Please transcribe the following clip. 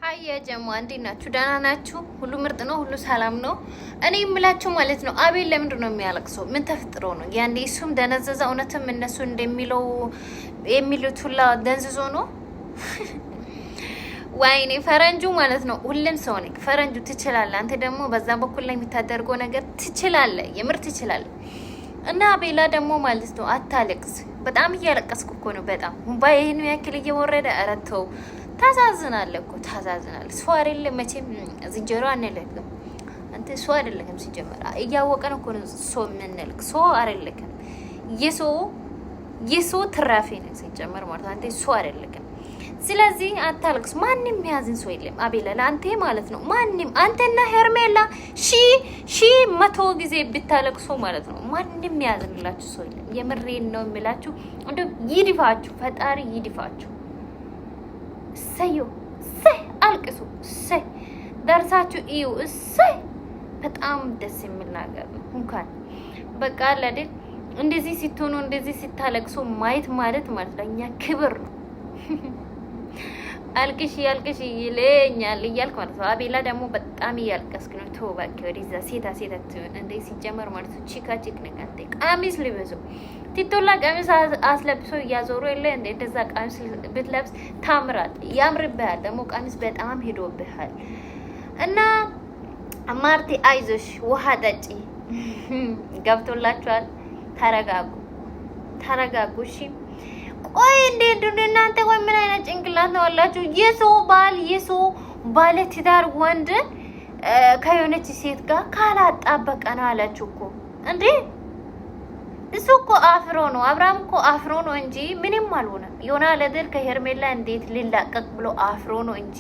ሀያ ጀማ እንዴት ናችሁ? ደህና ናችሁ? ሁሉ ምርጥ ነው፣ ሁሉ ሰላም ነው። እኔ የምላችሁ ማለት ነው አቤል ለምንድን ነው የሚያለቅሰው? ምን ተፈጥሮ ነው? ያንዴ እሱም ደነዘዘ። እውነትም እነሱ እንደሚለው የሚሉት ሁላ ደንዝዞ ነው። ወይኔ ፈረንጁ ማለት ነው። ሁሉም ሰው ነኝ ፈረንጁ ትችላለህ። አንተ ደግሞ በዛ በኩል ላይ የምታደርገው ነገር ትችላለህ፣ የምር ትችላለህ። እና አቤላ ደግሞ ማለት ነው አታለቅስ። በጣም እያለቀስኩ እኮ ነው። በጣም ባይሄን ያክል እየወረደ አረተው ታዛዝናለህ እኮ ታዛዝናለህ። ሰው አይደለም መቼም ዝንጀሮ አንልክም። አንተ ሰው አይደለም ሲጀመር እያወቀን እኮ ነው ሰው የምንልክ። ሰው አይደለም የሰው ትራፊ ነው ሲጀመር ማለት አንተ ሰው አይደለም። ስለዚህ አታልቅስ። ማንም ያዝን ሰው የለም አቤላ ለአንተ ማለት ነው። ማንም አንተና ሄርሜላ ሺ መቶ ጊዜ ብታለቅሱ ማለት ነው ማንም ያዝንላችሁ ሰው የለም። የምሬን ነው የሚላችሁ። እንደው ይድፋችሁ፣ ፈጣሪ ይድፋችሁ። ሰዮ አልቅሱ፣ ደርሳችሁ እዩ። በጣም ደስ የሚል ነገር ነው። እንኳን በቃ አይደል እንደዚህ ስትሆኑ እንደዚህ ስታለቅሱ ማየት ማለት ለኛ ክብር ነው። አልቅሽ ይለኛል እያልክ ማለት ነው። አቤላ ደግሞ በጣም እያልቀስክ ነው። ተው እባክህ ወደዛ ሴታ እንደ ሲጀመር ማለት ነው። ቺካ ነገር ቀሚስ ልበሱ ቲቶላ ቀሚስ አስለብሶ እያዞሩ የለ እንደዛ ቀሚስ ብትለብስ ታምራል፣ ያምርብሃል። ደግሞ ቀሚስ በጣም ሄዶብሃል። እና ማርቲ አይዞሽ፣ ውሃ ጠጪ። ገብቶላችኋል? ተረጋጉ እሺ። ቆይ እንዴት እናንተ ወይ ምን አይነት ጭንቅላት ነው አላችሁ? የሰው ባለ ትዳር ወንድ ከየሆነች ሴት ጋር ካላጣበቀ ነው አላችሁ እኮ እንዴ? እሱ እኮ አፍሮ ነው፣ አብርሃም እኮ አፍሮ ነው እንጂ ምንም አልሆነም። የሆነ አለድል ከሄርሜላ እንዴት ሊላቀቅ ብሎ አፍሮ ነው እንጂ